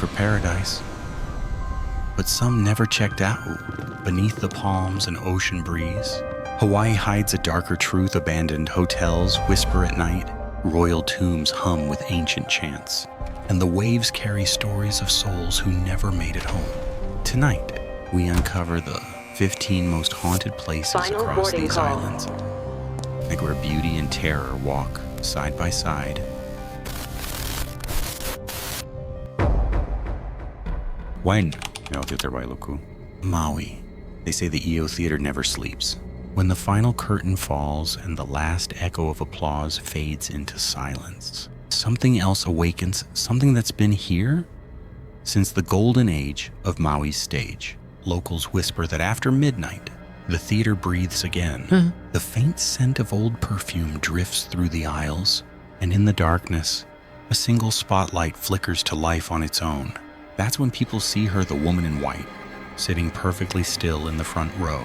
for paradise. But some never checked out. Beneath the palms and ocean breeze, Hawaii hides a darker truth. Abandoned hotels whisper at night, royal tombs hum with ancient chants, and the waves carry stories of souls who never made it home. Tonight, we uncover the 15 most haunted places across these islands, like where beauty and terror walk side by side. When? Iao Theater Wailuku. Maui. They say the Iao Theater never sleeps. When the final curtain falls and the last echo of applause fades into silence, something else awakens, something that's been here since the golden age of Maui's stage. Locals whisper that after midnight, the theater breathes again. The faint scent of old perfume drifts through the aisles, and in the darkness, a single spotlight flickers to life on its own. That's when people see her, the woman in white, sitting perfectly still in the front row,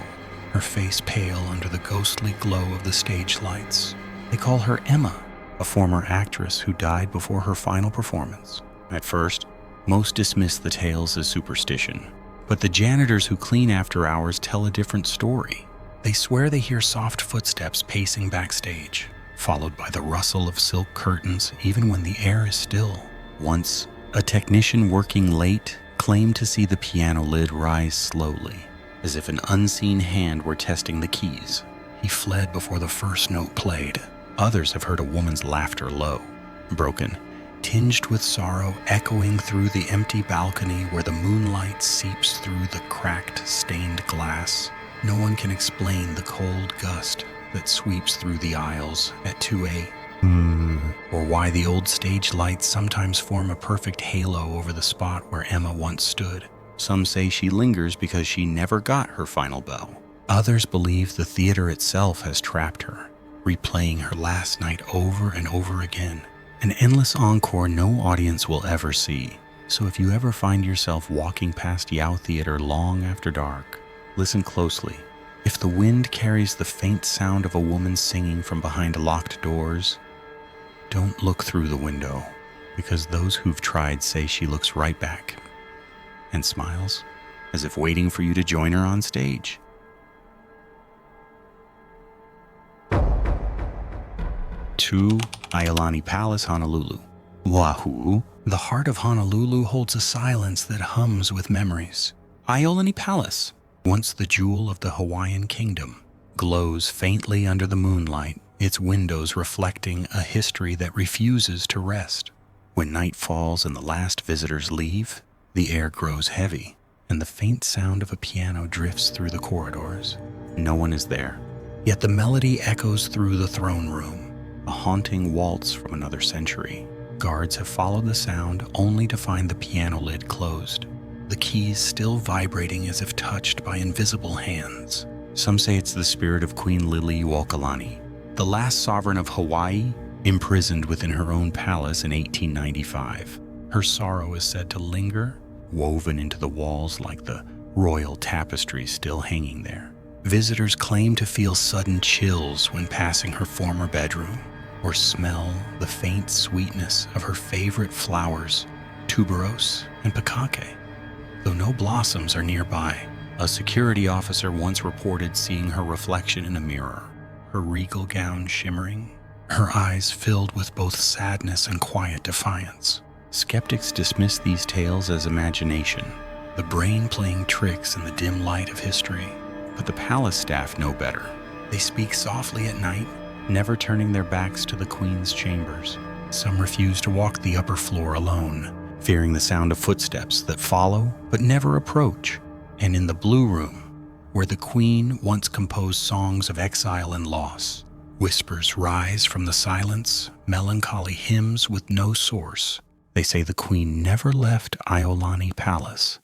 her face pale under the ghostly glow of the stage lights. They call her Emma, a former actress who died before her final performance. At first, most dismiss the tales as superstition, but the janitors who clean after hours tell a different story. They swear they hear soft footsteps pacing backstage, followed by the rustle of silk curtains even when the air is still. Once, a technician working late claimed to see the piano lid rise slowly, as if an unseen hand were testing the keys. He fled before the first note played. Others have heard a woman's laughter low, broken, tinged with sorrow, echoing through the empty balcony where the moonlight seeps through the cracked, stained glass. No one can explain the cold gust that sweeps through the aisles at 2 a.m. Or why the old stage lights sometimes form a perfect halo over the spot where Emma once stood. Some say she lingers because she never got her final bell. Others believe the theater itself has trapped her, replaying her last night over and over again. An endless encore no audience will ever see. So if you ever find yourself walking past Iao Theater long after dark, listen closely. If the wind carries the faint sound of a woman singing from behind locked doors, don't look through the window, because those who've tried say she looks right back and smiles, as if waiting for you to join her on stage. To Iolani Palace, Honolulu. Oahu, the heart of Honolulu, holds a silence that hums with memories. Iolani Palace, once the jewel of the Hawaiian kingdom, glows faintly under the moonlight, its windows reflecting a history that refuses to rest. When night falls and the last visitors leave, the air grows heavy, and the faint sound of a piano drifts through the corridors. No one is there, yet the melody echoes through the throne room, a haunting waltz from another century. Guards have followed the sound only to find the piano lid closed, the keys still vibrating as if touched by invisible hands. Some say it's the spirit of Queen Iolani, the last sovereign of Hawaii, imprisoned within her own palace in 1895. Her sorrow is said to linger, woven into the walls like the royal tapestry still hanging there. Visitors claim to feel sudden chills when passing her former bedroom, or smell the faint sweetness of her favorite flowers, tuberose and pakake. Though no blossoms are nearby, a security officer once reported seeing her reflection in a mirror, her regal gown shimmering, her eyes filled with both sadness and quiet defiance. Skeptics dismiss these tales as imagination, the brain playing tricks in the dim light of history. But the palace staff know better. They speak softly at night, never turning their backs to the queen's chambers. Some refuse to walk the upper floor alone, fearing the sound of footsteps that follow but never approach. And in the blue room, where the queen once composed songs of exile and loss, whispers rise from the silence, melancholy hymns with no source. They say the queen never left Iolani Palace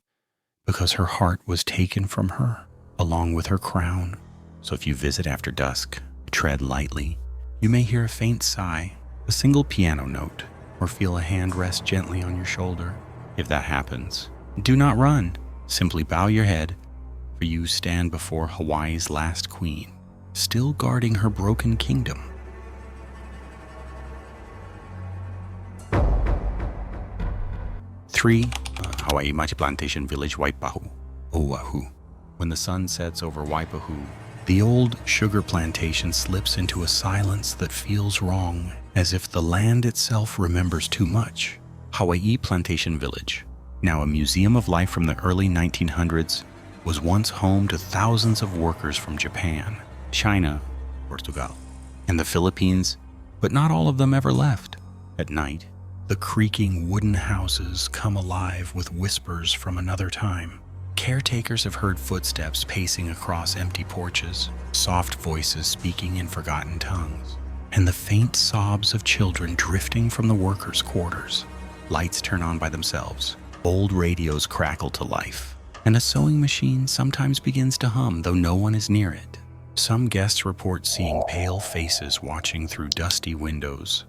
because her heart was taken from her, along with her crown. So if you visit after dusk, tread lightly. You may hear a faint sigh, a single piano note, or feel a hand rest gently on your shoulder. If that happens, do not run. Simply bow your head, for you stand before Hawaii's last queen, still guarding her broken kingdom. Three, Hawaii Machi Plantation Village, Waipahu, Oahu. When the sun sets over Waipahu, the old sugar plantation slips into a silence that feels wrong, as if the land itself remembers too much. Hawaii Plantation Village, now a museum of life from the early 1900s, was once home to thousands of workers from Japan, China, Portugal, and the Philippines, but not all of them ever left. At night, the creaking wooden houses come alive with whispers from another time. Caretakers have heard footsteps pacing across empty porches, soft voices speaking in forgotten tongues, and the faint sobs of children drifting from the workers' quarters. Lights turn on by themselves, old radios crackle to life, and a sewing machine sometimes begins to hum, though no one is near it. Some guests report seeing pale faces watching through dusty windows,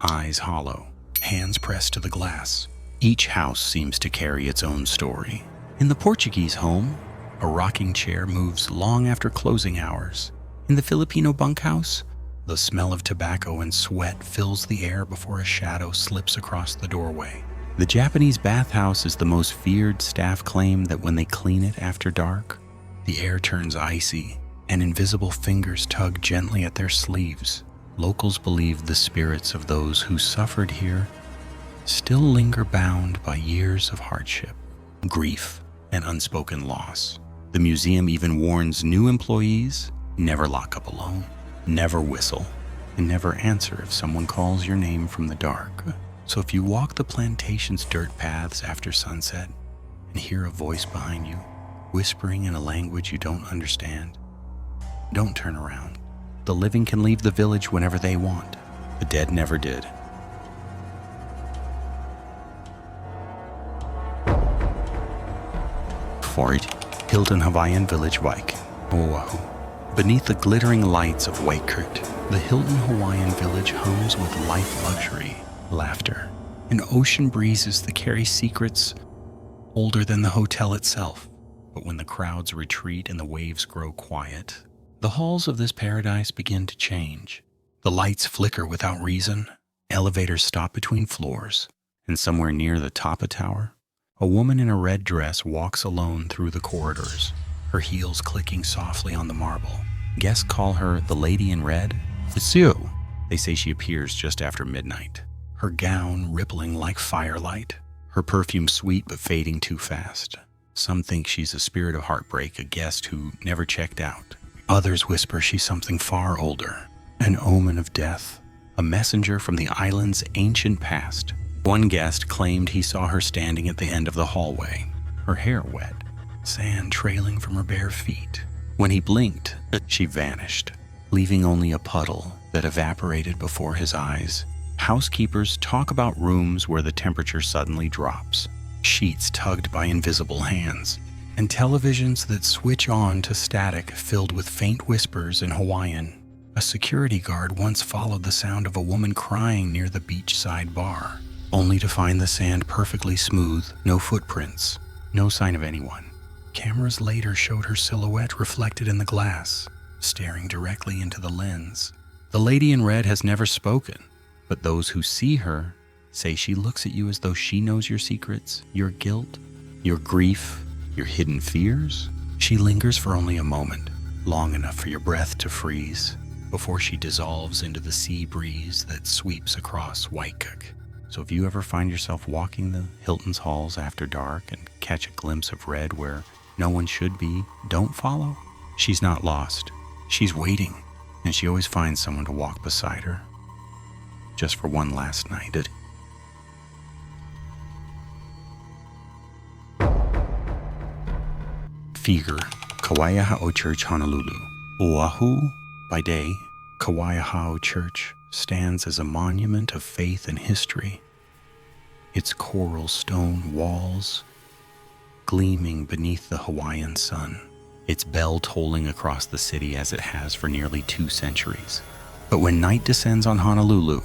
eyes hollow, hands pressed to the glass. Each house seems to carry its own story. In the Portuguese home, a rocking chair moves long after closing hours. In the Filipino bunkhouse, the smell of tobacco and sweat fills the air before a shadow slips across the doorway. The Japanese bathhouse is the most feared. Staff claim that when they clean it after dark, the air turns icy and invisible fingers tug gently at their sleeves. Locals believe the spirits of those who suffered here still linger, bound by years of hardship, grief, and unspoken loss. The museum even warns new employees: never lock up alone, never whistle, and never answer if someone calls your name from the dark. So if you walk the plantation's dirt paths after sunset and hear a voice behind you, whispering in a language you don't understand, don't turn around. The living can leave the village whenever they want. The dead never did. Fort Hilton Hawaiian Village, Waik, Oahu. Beneath the glittering lights of Waikurt, the Hilton Hawaiian Village hums with life, luxury, laughter, and ocean breezes that carry secrets older than the hotel itself. But when the crowds retreat and the waves grow quiet, the halls of this paradise begin to change. The lights flicker without reason, elevators stop between floors, and somewhere near the top of tower, a woman in a red dress walks alone through the corridors, her heels clicking softly on the marble. Guests call her the Lady in Red. It's you. They say she appears just after midnight, her gown rippling like firelight, her perfume sweet but fading too fast. Some think she's a spirit of heartbreak, a guest who never checked out. Others whisper she's something far older, an omen of death, a messenger from the island's ancient past. One guest claimed he saw her standing at the end of the hallway, her hair wet, sand trailing from her bare feet. When he blinked, she vanished, leaving only a puddle that evaporated before his eyes. Housekeepers talk about rooms where the temperature suddenly drops, sheets tugged by invisible hands, and televisions that switch on to static filled with faint whispers in Hawaiian. A security guard once followed the sound of a woman crying near the beachside bar, only to find the sand perfectly smooth, no footprints, no sign of anyone. Cameras later showed her silhouette reflected in the glass, staring directly into the lens. The Lady in Red has never spoken, but those who see her say she looks at you as though she knows your secrets, your guilt, your grief, your hidden fears. She lingers for only a moment, long enough for your breath to freeze, before she dissolves into the sea breeze that sweeps across Waikik. So if you ever find yourself walking the Hilton's halls after dark and catch a glimpse of red where no one should be, don't follow. She's not lost. She's waiting, and she always finds someone to walk beside her, just for one last night. Figure, Kauaʻi Church, Honolulu. Oahu, by day, Kauaʻi Church stands as a monument of faith and history, its coral stone walls gleaming beneath the Hawaiian sun, its bell tolling across the city as it has for nearly 2 centuries. But when night descends on Honolulu,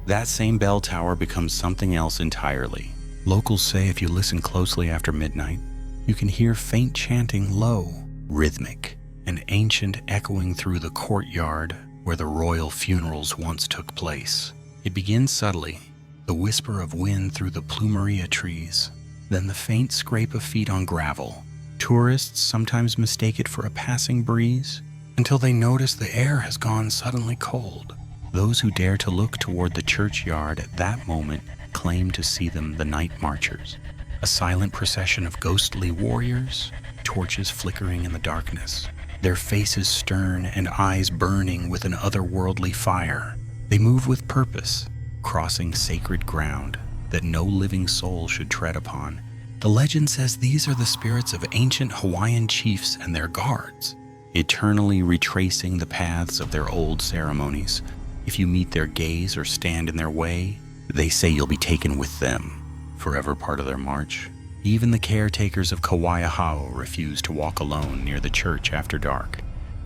that same bell tower becomes something else entirely. Locals say if you listen closely after midnight, you can hear faint chanting, low, rhythmic, and ancient, echoing through the courtyard where the royal funerals once took place. It begins subtly, the whisper of wind through the plumeria trees, then the faint scrape of feet on gravel. Tourists sometimes mistake it for a passing breeze until they notice the air has gone suddenly cold. Those who dare to look toward the churchyard at that moment claim to see them, the night marchers, a silent procession of ghostly warriors, torches flickering in the darkness, their faces stern and eyes burning with an otherworldly fire. They move with purpose, crossing sacred ground that no living soul should tread upon. The legend says these are the spirits of ancient Hawaiian chiefs and their guards, eternally retracing the paths of their old ceremonies. If you meet their gaze or stand in their way, they say you'll be taken with them, forever part of their march. Even the caretakers of Kauaʻi refuse to walk alone near the church after dark.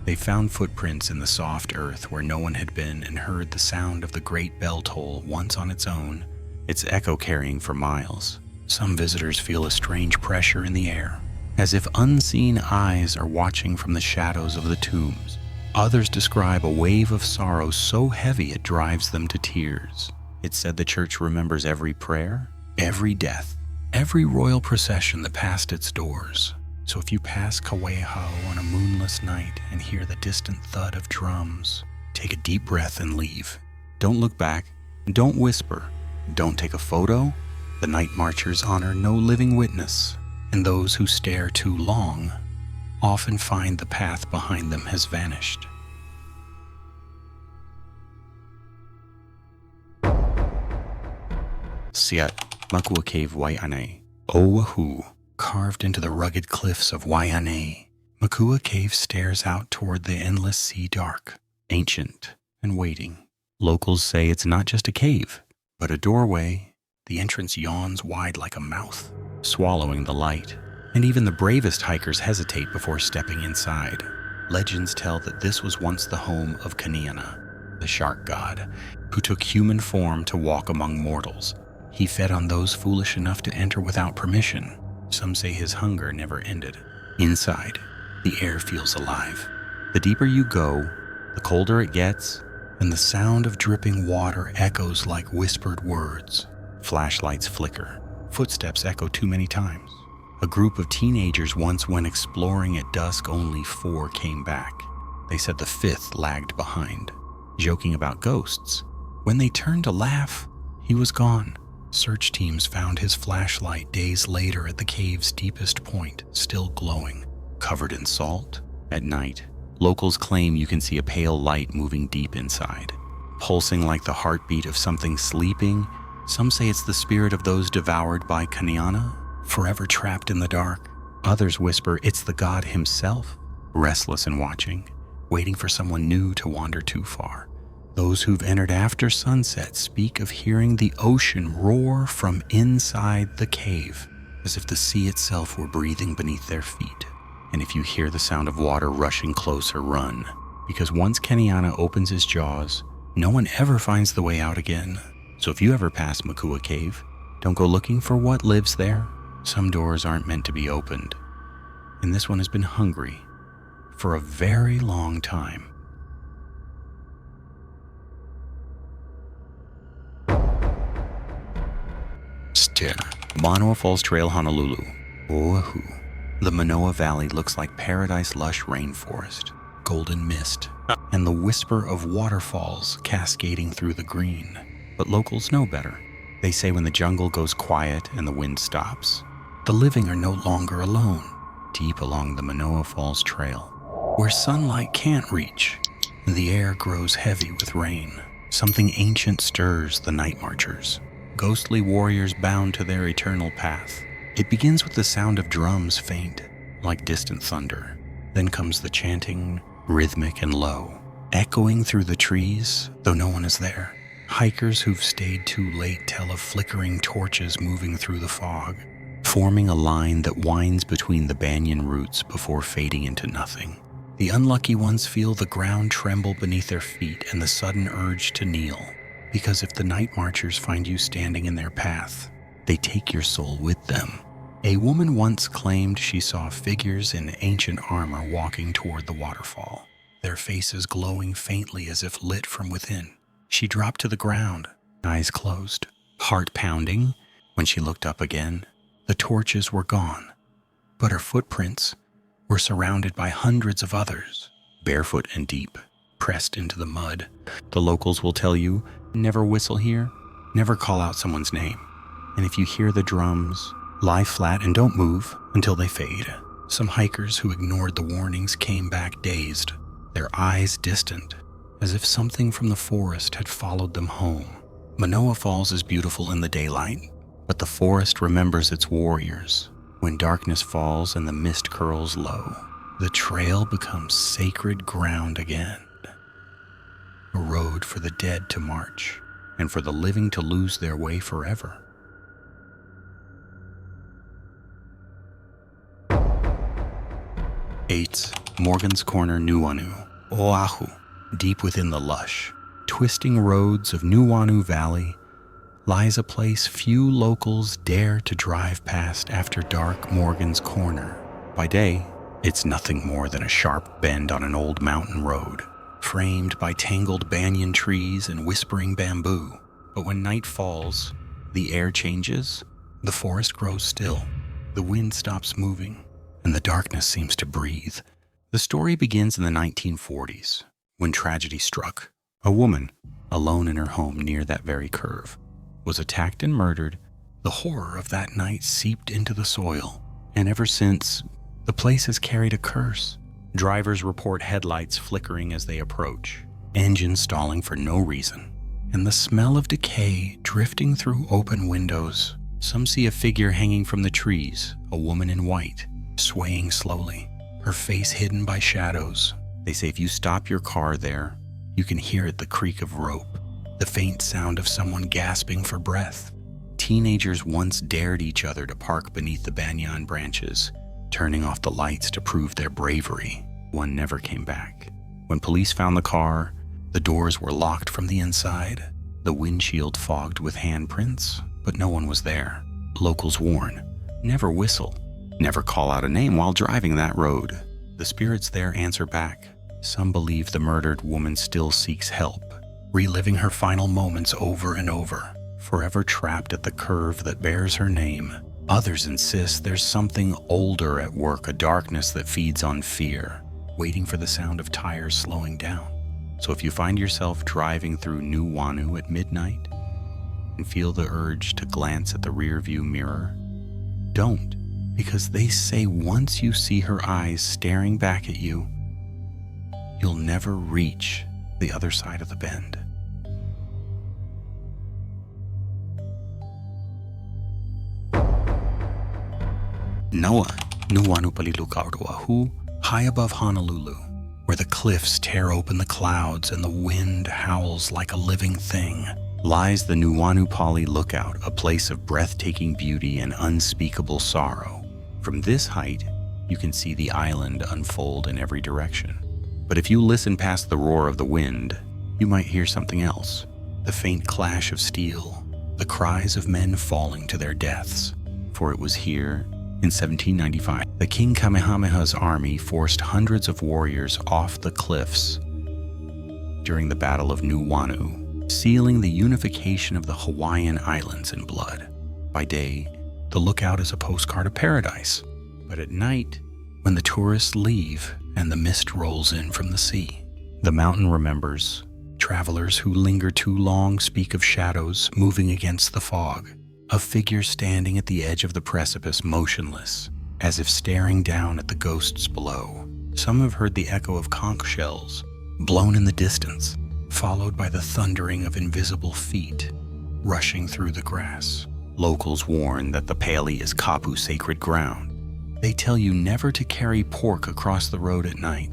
They found footprints in the soft earth where no one had been and heard the sound of the great bell toll once on its own, its echo carrying for miles. Some visitors feel a strange pressure in the air, as if unseen eyes are watching from the shadows of the tombs. Others describe a wave of sorrow so heavy it drives them to tears. It's said the church remembers every prayer, every death, every royal procession that passed its doors. So if you pass Kauaʻi on a moonless night and hear the distant thud of drums, take a deep breath and leave. Don't look back, don't whisper, don't take a photo. The night marchers honor no living witness, and those who stare too long often find the path behind them has vanished. Siat, Makua Cave, Waianae. Oahu, carved into the rugged cliffs of Waianae, Makua Cave stares out toward the endless sea, dark, ancient, and waiting. Locals say it's not just a cave, but a doorway. The entrance yawns wide like a mouth, swallowing the light, and even the bravest hikers hesitate before stepping inside. Legends tell that this was once the home of Kaniana, the shark god, who took human form to walk among mortals. He fed on those foolish enough to enter without permission. Some say his hunger never ended. Inside, the air feels alive. The deeper you go, the colder it gets, and the sound of dripping water echoes like whispered words. Flashlights flicker. Footsteps echo too many times. A group of teenagers once went exploring at dusk. Only 4 came back. They said the 5th lagged behind, joking about ghosts. When they turned to laugh, he was gone. Search teams found his flashlight days later at the cave's deepest point, still glowing, covered in salt. At night, locals claim you can see a pale light moving deep inside, pulsing like the heartbeat of something sleeping. Some say it's the spirit of those devoured by Kaniana, forever trapped in the dark. Others whisper it's the god himself, restless and watching, waiting for someone new to wander too far. Those who've entered after sunset speak of hearing the ocean roar from inside the cave, as if the sea itself were breathing beneath their feet. And if you hear the sound of water rushing closer, run, because once Kaniana opens his jaws, no one ever finds the way out again. So if you ever pass Makua Cave, don't go looking for what lives there. Some doors aren't meant to be opened, and this one has been hungry for a very long time. Manoa Falls Trail, Honolulu. Oahu. The Manoa Valley looks like paradise lush rainforest, golden mist, and the whisper of waterfalls cascading through the green. But locals know better. They say when the jungle goes quiet and the wind stops, the living are no longer alone. Deep along the Manoa Falls Trail, where sunlight can't reach, the air grows heavy with rain. Something ancient stirs the night marchers, ghostly warriors bound to their eternal path. It begins with the sound of drums, faint, like distant thunder. Then comes the chanting, rhythmic and low, echoing through the trees, though no one is there. Hikers who've stayed too late tell of flickering torches moving through the fog, forming a line that winds between the banyan roots before fading into nothing. The unlucky ones feel the ground tremble beneath their feet and the sudden urge to kneel. Because if the night marchers find you standing in their path, they take your soul with them. A woman once claimed she saw figures in ancient armor walking toward the waterfall, their faces glowing faintly as if lit from within. She dropped to the ground, eyes closed, heart pounding. When she looked up again, The torches were gone, but her footprints were surrounded by hundreds of others, barefoot and deep, pressed into the mud. The locals will tell you, never whistle here, never call out someone's name. And if you hear the drums, lie flat and don't move until they fade. Some hikers who ignored the warnings came back dazed, their eyes distant, as if something from the forest had followed them home. Manoa Falls is beautiful in the daylight, but the forest remembers its warriors. When darkness falls and the mist curls low, the trail becomes sacred ground again. A road for the dead to march, and for the living to lose their way forever. Eight, Morgan's Corner, Nuuanu, Oahu. Deep within the lush, twisting roads of Nuuanu Valley lies a place few locals dare to drive past after dark. Morgan's Corner. By day, it's nothing more than a sharp bend on an old mountain road, framed by tangled banyan trees and whispering bamboo. But when night falls, the air changes, the forest grows still, the wind stops moving, and the darkness seems to breathe. The story begins in the 1940s, when tragedy struck. A woman, alone in her home near that very curve, was attacked and murdered. The horror of that night seeped into the soil, and ever since, the place has carried a curse. Drivers report headlights flickering as they approach, engines stalling for no reason, and the smell of decay drifting through open windows. Some see a figure hanging from the trees, a woman in white, swaying slowly, her face hidden by shadows. They say if you stop your car there, you can hear the creak of rope, the faint sound of someone gasping for breath. Teenagers once dared each other to park beneath the banyan branches, turning off the lights to prove their bravery. One never came back. When police found the car, the doors were locked from the inside, the windshield fogged with handprints, but no one was there. Locals warn, never whistle, never call out a name while driving that road. The spirits there answer back. Some believe the murdered woman still seeks help, reliving her final moments over and over, forever trapped at the curve that bears her name. Others insist there's something older at work, a darkness that feeds on fear, waiting for the sound of tires slowing down. So if you find yourself driving through Nuuanu at midnight and feel the urge to glance at the rearview mirror, don't, because they say once you see her eyes staring back at you, you'll never reach the other side of the bend. Noa, Nuuanu Paliluka Oahu, high above Honolulu, where the cliffs tear open the clouds and the wind howls like a living thing, lies the Nuuanu Pali Lookout, a place of breathtaking beauty and unspeakable sorrow. From this height, you can see the island unfold in every direction. But if you listen past the roar of the wind, you might hear something else. The faint clash of steel, the cries of men falling to their deaths. For it was here, in 1795, that King Kamehameha's army forced hundreds of warriors off the cliffs during the Battle of Nuuanu, sealing the unification of the Hawaiian Islands in blood. By day, the lookout is a postcard of paradise. But at night, when the tourists leave and the mist rolls in from the sea, the mountain remembers. Travelers who linger too long speak of shadows moving against the fog, a figure standing at the edge of the precipice motionless, as if staring down at the ghosts below. Some have heard the echo of conch shells blown in the distance, followed by the thundering of invisible feet rushing through the grass. Locals warn that the Pele is kapu sacred ground. They tell you never to carry pork across the road at night.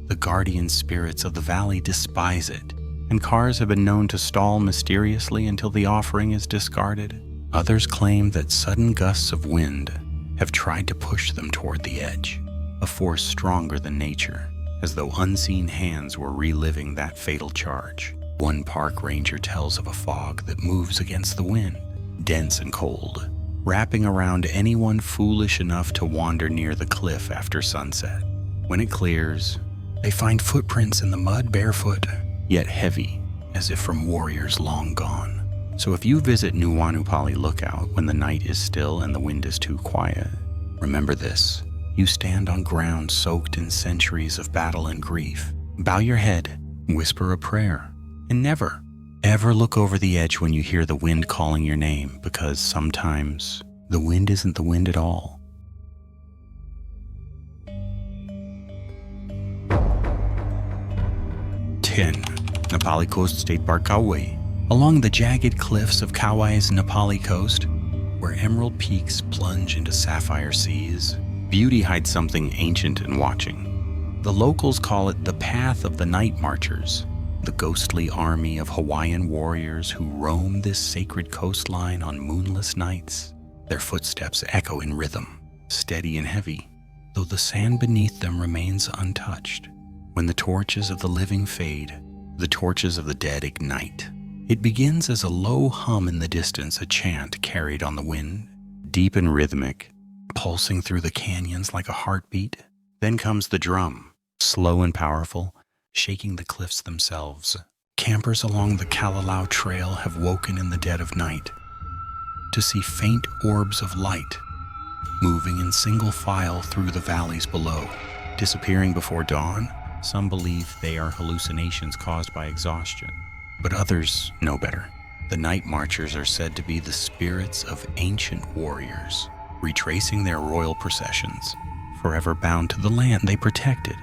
The guardian spirits of the valley despise it, and cars have been known to stall mysteriously until the offering is discarded. Others claim that sudden gusts of wind have tried to push them toward the edge, a force stronger than nature, as though unseen hands were reliving that fatal charge. One park ranger tells of a fog that moves against the wind, dense and cold, wrapping around anyone foolish enough to wander near the cliff after sunset. When it clears, they find footprints in the mud barefoot, yet heavy, as if from warriors long gone. So if you visit Na Pali Lookout when the night is still and the wind is too quiet, remember this. You stand on ground soaked in centuries of battle and grief. Bow your head, whisper a prayer, and never, ever look over the edge when you hear the wind calling your name, because sometimes the wind isn't the wind at all. Na Pali Coast State Park, Kauaʻi. Along the jagged cliffs of Kauai's Na Pali coast, where emerald peaks plunge into sapphire seas, beauty hides something ancient and watching. The locals call it the Path of the Night Marchers, the ghostly army of Hawaiian warriors who roam this sacred coastline on moonless nights. Their footsteps echo in rhythm, steady and heavy, though the sand beneath them remains untouched. When the torches of the living fade, the torches of the dead ignite. It begins as a low hum in the distance, a chant carried on the wind, deep and rhythmic, pulsing through the canyons like a heartbeat. Then comes the drum, slow and powerful, shaking the cliffs themselves. Campers along the Kalalau Trail have woken in the dead of night to see faint orbs of light moving in single file through the valleys below, disappearing before dawn. Some believe they are hallucinations caused by exhaustion, but others know better. The night marchers are said to be the spirits of ancient warriors, retracing their royal processions, forever bound to the land they protected.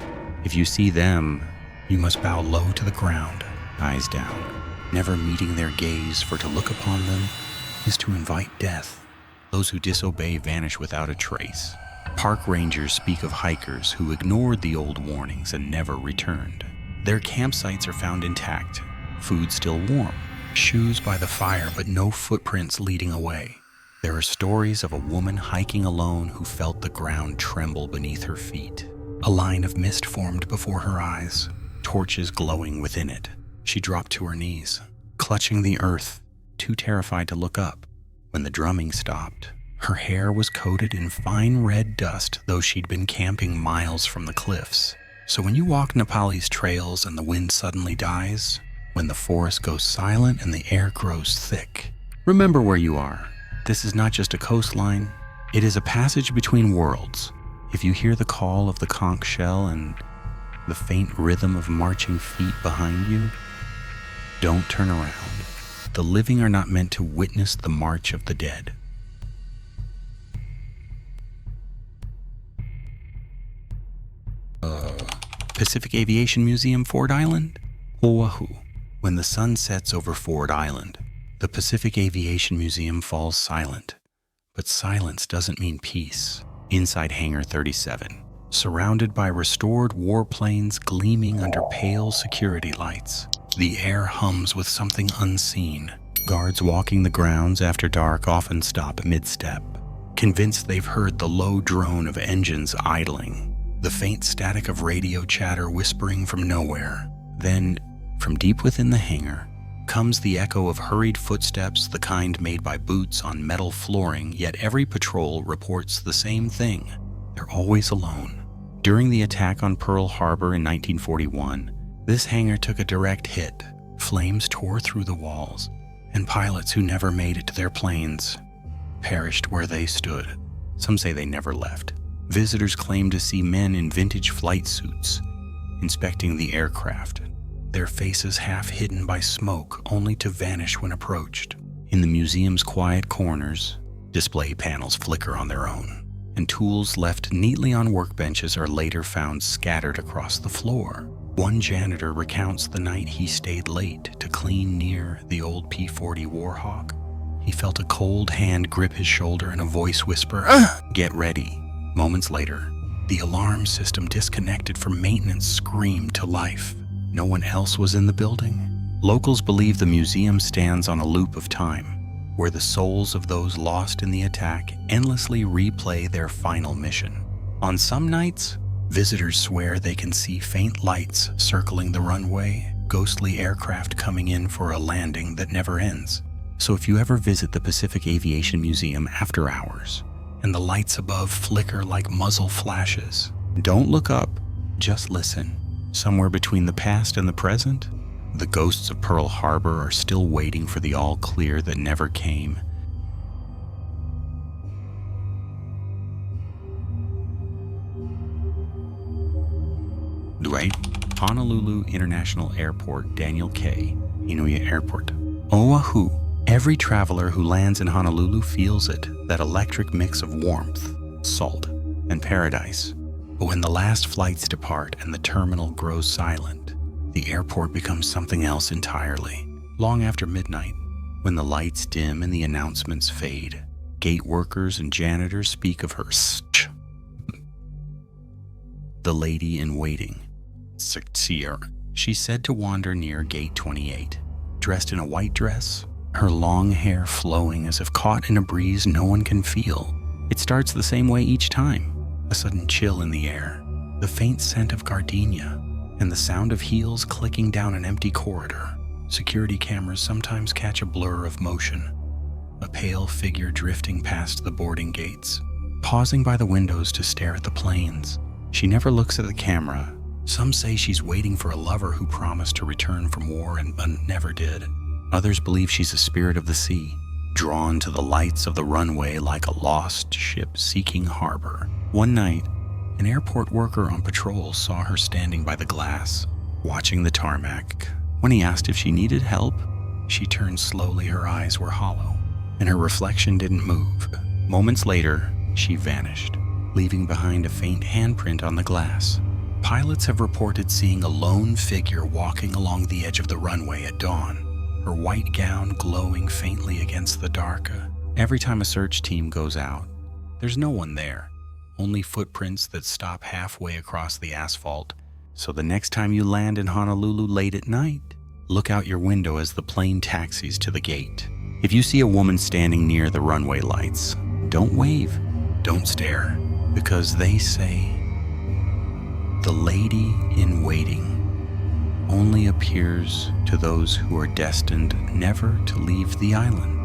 If you see them, you must bow low to the ground, eyes down, never meeting their gaze, for to look upon them is to invite death. Those who disobey vanish without a trace. Park rangers speak of hikers who ignored the old warnings and never returned. Their campsites are found intact, food still warm, shoes by the fire but no footprints leading away. There are stories of a woman hiking alone who felt the ground tremble beneath her feet. A line of mist formed before her eyes, torches glowing within it. She dropped to her knees, clutching the earth, too terrified to look up. When the drumming stopped, her hair was coated in fine red dust, though she'd been camping miles from the cliffs. So when you walk Na Pali's trails and the wind suddenly dies, when the forest goes silent and the air grows thick, remember where you are. This is not just a coastline, it is a passage between worlds. If you hear the call of the conch shell and the faint rhythm of marching feet behind you, don't turn around. The living are not meant to witness the march of the dead. Pacific Aviation Museum, Ford Island? Oahu. When the sun sets over Ford Island, the Pacific Aviation Museum falls silent. But silence doesn't mean peace. Inside Hangar 37, surrounded by restored warplanes gleaming under pale security lights, the air hums with something unseen. Guards walking the grounds after dark often stop mid-step, convinced they've heard the low drone of engines idling, the faint static of radio chatter whispering from nowhere. Then, from deep within the hangar, comes the echo of hurried footsteps, the kind made by boots on metal flooring, yet every patrol reports the same thing. They're always alone. During the attack on Pearl Harbor in 1941, this hangar took a direct hit. Flames tore through the walls, and pilots who never made it to their planes perished where they stood. Some say they never left. Visitors claim to see men in vintage flight suits inspecting the aircraft, their faces half hidden by smoke only to vanish when approached. In the museum's quiet corners, display panels flicker on their own, and tools left neatly on workbenches are later found scattered across the floor. One janitor recounts the night he stayed late to clean near the old P-40 Warhawk. He felt a cold hand grip his shoulder and a voice whisper, "Get ready." Moments later, the alarm system disconnected for maintenance screamed to life. No one else was in the building. Locals believe the museum stands on a loop of time, where the souls of those lost in the attack endlessly replay their final mission. On some nights, visitors swear they can see faint lights circling the runway, ghostly aircraft coming in for a landing that never ends. So if you ever visit the Pacific Aviation Museum after hours, and the lights above flicker like muzzle flashes, don't look up, just listen. Somewhere between the past and the present, The ghosts of Pearl Harbor are still waiting for the all-clear that never came. Dwight, Honolulu International Airport, Daniel K., Inouye Airport. Oahu. Every traveler who lands in Honolulu feels it, that electric mix of warmth, salt, and paradise. But when the last flights depart and the terminal grows silent, the airport becomes something else entirely. Long after midnight, when the lights dim and the announcements fade, gate workers and janitors speak of her, the lady in waiting. She's said to wander near gate 28, dressed in a white dress, her long hair flowing as if caught in a breeze no one can feel. It starts the same way each time, a sudden chill in the air, the faint scent of gardenia, and the sound of heels clicking down an empty corridor. Security cameras sometimes catch a blur of motion, a pale figure drifting past the boarding gates, pausing by the windows to stare at the planes. She never looks at the camera. Some say she's waiting for a lover who promised to return from war and never did. Others believe she's a spirit of the sea, drawn to the lights of the runway like a lost ship seeking harbor. One night, an airport worker on patrol saw her standing by the glass, watching the tarmac. When he asked if she needed help, she turned slowly. Her eyes were hollow, and her reflection didn't move. Moments later, she vanished, leaving behind a faint handprint on the glass. Pilots have reported seeing a lone figure walking along the edge of the runway at dawn, her white gown glowing faintly against the dark. Every time a search team goes out, there's no one there, only footprints that stop halfway across the asphalt. So the next time you land in Honolulu late at night, look out your window as the plane taxis to the gate. If you see a woman standing near the runway lights, don't wave, don't stare, because they say the lady in waiting only appears to those who are destined never to leave the island.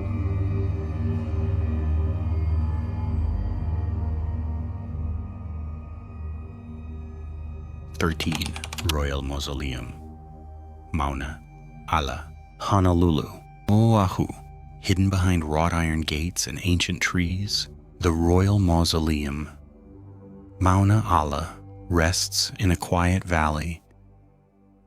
Royal Mausoleum, Mauna Ala, Honolulu, Oahu. Hidden behind wrought iron gates and ancient trees, the Royal Mausoleum, Mauna Ala, rests in a quiet valley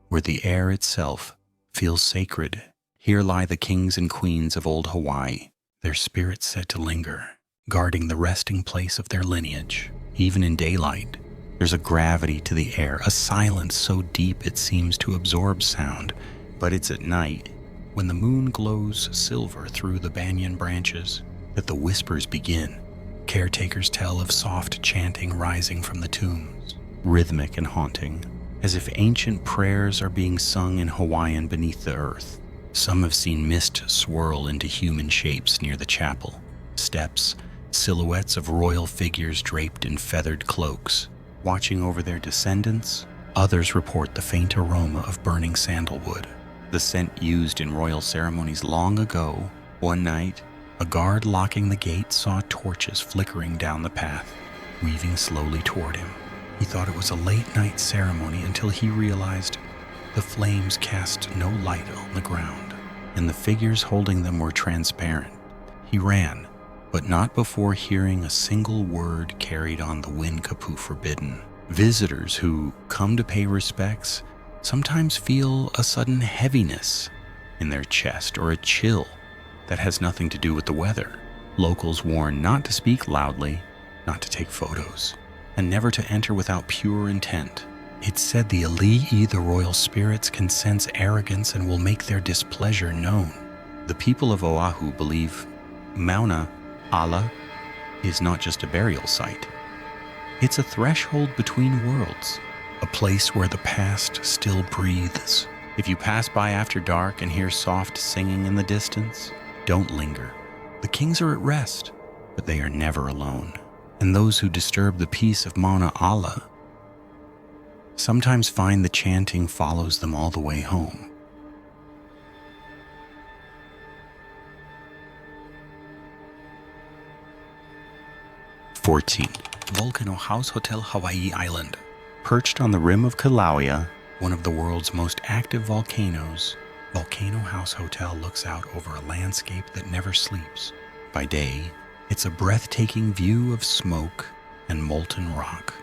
where the air itself feels sacred. Here lie the kings and queens of old Hawaii, their spirits said to linger, guarding the resting place of their lineage. Even in daylight, there's a gravity to the air, a silence so deep it seems to absorb sound. But it's at night, when the moon glows silver through the banyan branches, that the whispers begin. Caretakers tell of soft chanting rising from the tombs, rhythmic and haunting, as if ancient prayers are being sung in Hawaiian beneath the earth. Some have seen mist swirl into human shapes near the chapel, steps, silhouettes of royal figures draped in feathered cloaks, watching over their descendants. Others report the faint aroma of burning sandalwood, the scent used in royal ceremonies long ago. One night, a guard locking the gate saw torches flickering down the path, weaving slowly toward him. He thought it was a late-night ceremony until he realized the flames cast no light on the ground, and the figures holding them were transparent. He ran, but not before hearing a single word carried on the wind kapu forbidden. Visitors who come to pay respects sometimes feel a sudden heaviness in their chest or a chill that has nothing to do with the weather. Locals warn not to speak loudly, not to take photos, and never to enter without pure intent. It's said the Ali'i, the royal spirits, can sense arrogance and will make their displeasure known. The people of Oahu believe Mauna Ala is not just a burial site. It's a threshold between worlds, a place where the past still breathes. If you pass by after dark and hear soft singing in the distance, don't linger. The kings are at rest, but they are never alone. And those who disturb the peace of Mauna Ala sometimes find the chanting follows them all the way home. Volcano House Hotel Hawaii Island. Perched on the rim of Kilauea, one of the world's most active volcanoes, Volcano House Hotel looks out over a landscape that never sleeps. By day, it's a breathtaking view of smoke and molten rock,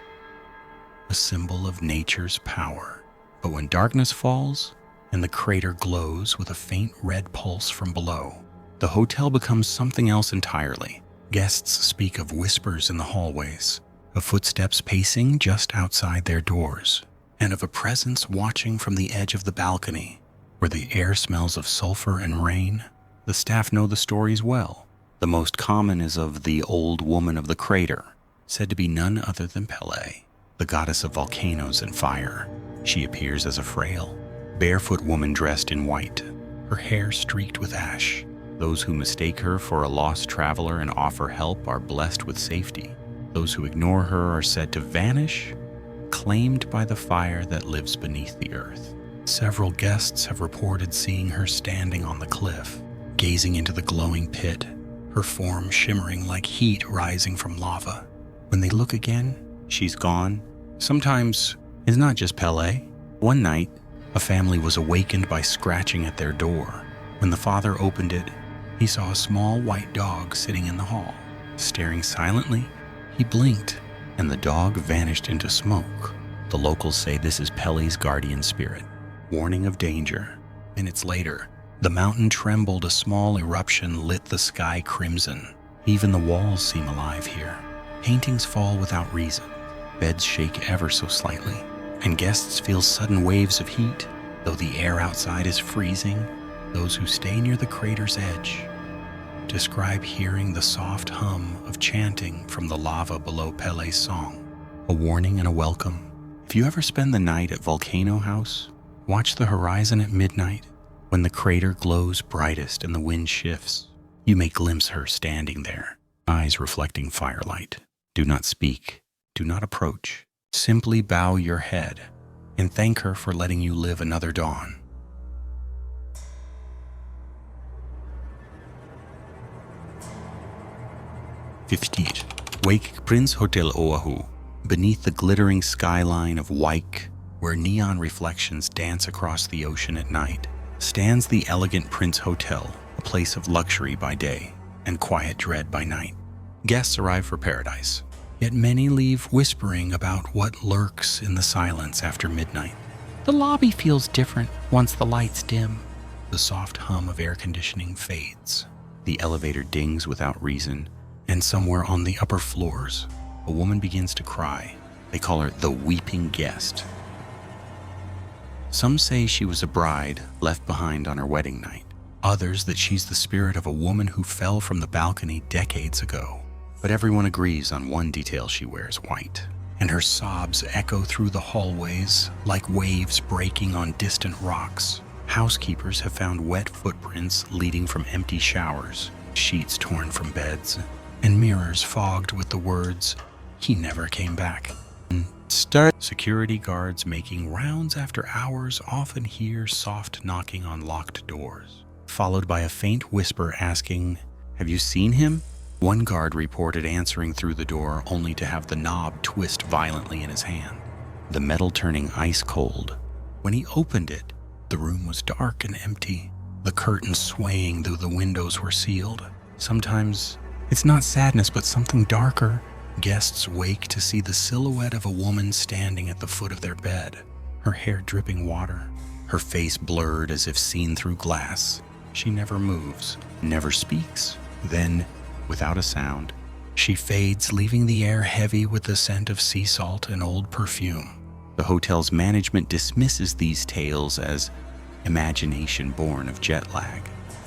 a symbol of nature's power. But when darkness falls and the crater glows with a faint red pulse from below, the hotel becomes something else entirely. Guests speak of whispers in the hallways, of footsteps pacing just outside their doors, and of a presence watching from the edge of the balcony, where the air smells of sulfur and rain. The staff know the stories well. The most common is of the old woman of the crater, said to be none other than Pele, the goddess of volcanoes and fire. She appears as a frail, barefoot woman dressed in white, her hair streaked with ash. Those who mistake her for a lost traveler and offer help are blessed with safety. Those who ignore her are said to vanish, claimed by the fire that lives beneath the earth. Several guests have reported seeing her standing on the cliff, gazing into the glowing pit, her form shimmering like heat rising from lava. When they look again, she's gone. Sometimes it's not just Pele. One night, a family was awakened by scratching at their door. When the father opened it, he saw a small white dog sitting in the hall. Staring silently, he blinked, and the dog vanished into smoke. The locals say this is Pele's guardian spirit, warning of danger. Minutes later, the mountain trembled. A small eruption lit the sky crimson. Even the walls seem alive here. Paintings fall without reason. Beds shake ever so slightly, and guests feel sudden waves of heat. Though the air outside is freezing, those who stay near the crater's edge describe hearing the soft hum of chanting from the lava below Pele's song, a warning and a welcome. If you ever spend the night at Volcano House, watch the horizon at midnight. When the crater glows brightest and the wind shifts, you may glimpse her standing there, eyes reflecting firelight. Do not speak, do not approach. Simply bow your head and thank her for letting you live another dawn. 15. Wake Prince Hotel Oahu. Beneath the glittering skyline of Waik, where neon reflections dance across the ocean at night, stands the elegant Prince Hotel, a place of luxury by day and quiet dread by night. Guests arrive for paradise, yet many leave whispering about what lurks in the silence after midnight. The lobby feels different once the lights dim. The soft hum of air conditioning fades. The elevator dings without reason, and somewhere on the upper floors, a woman begins to cry. They call her the weeping guest. Some say she was a bride left behind on her wedding night. Others that she's the spirit of a woman who fell from the balcony decades ago. But everyone agrees on one detail: she wears white, and her sobs echo through the hallways like waves breaking on distant rocks. Housekeepers have found wet footprints leading from empty showers, sheets torn from beds, and mirrors fogged with the words, "He never came back." Security guards making rounds after hours often hear soft knocking on locked doors, followed by a faint whisper asking, "Have you seen him?" One guard reported answering through the door only to have the knob twist violently in his hand, the metal turning ice cold. When he opened it, the room was dark and empty, the curtains swaying though the windows were sealed. Sometimes it's not sadness, but something darker. Guests wake to see the silhouette of a woman standing at the foot of their bed, her hair dripping water, her face blurred as if seen through glass. She never moves, never speaks. Then, without a sound, she fades, leaving the air heavy with the scent of sea salt and old perfume. The hotel's management dismisses these tales as imagination born of jet lag,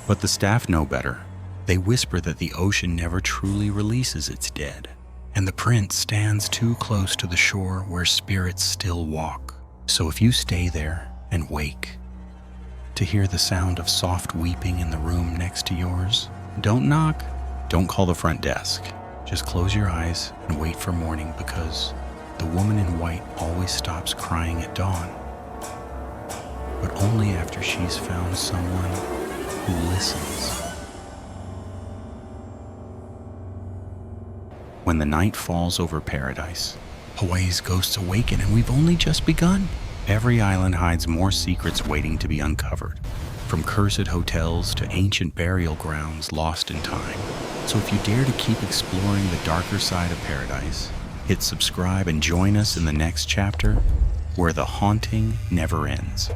but the staff know better. They whisper that the ocean never truly releases its dead, and the prince stands too close to the shore where spirits still walk. So if you stay there and wake to hear the sound of soft weeping in the room next to yours, don't knock, don't call the front desk. Just close your eyes and wait for morning, because the woman in white always stops crying at dawn, but only after she's found someone who listens. When the night falls over paradise, Hawaii's ghosts awaken, and we've only just begun. Every island hides more secrets waiting to be uncovered, from cursed hotels to ancient burial grounds lost in time. So if you dare to keep exploring the darker side of paradise, hit subscribe and join us in the next chapter where the haunting never ends.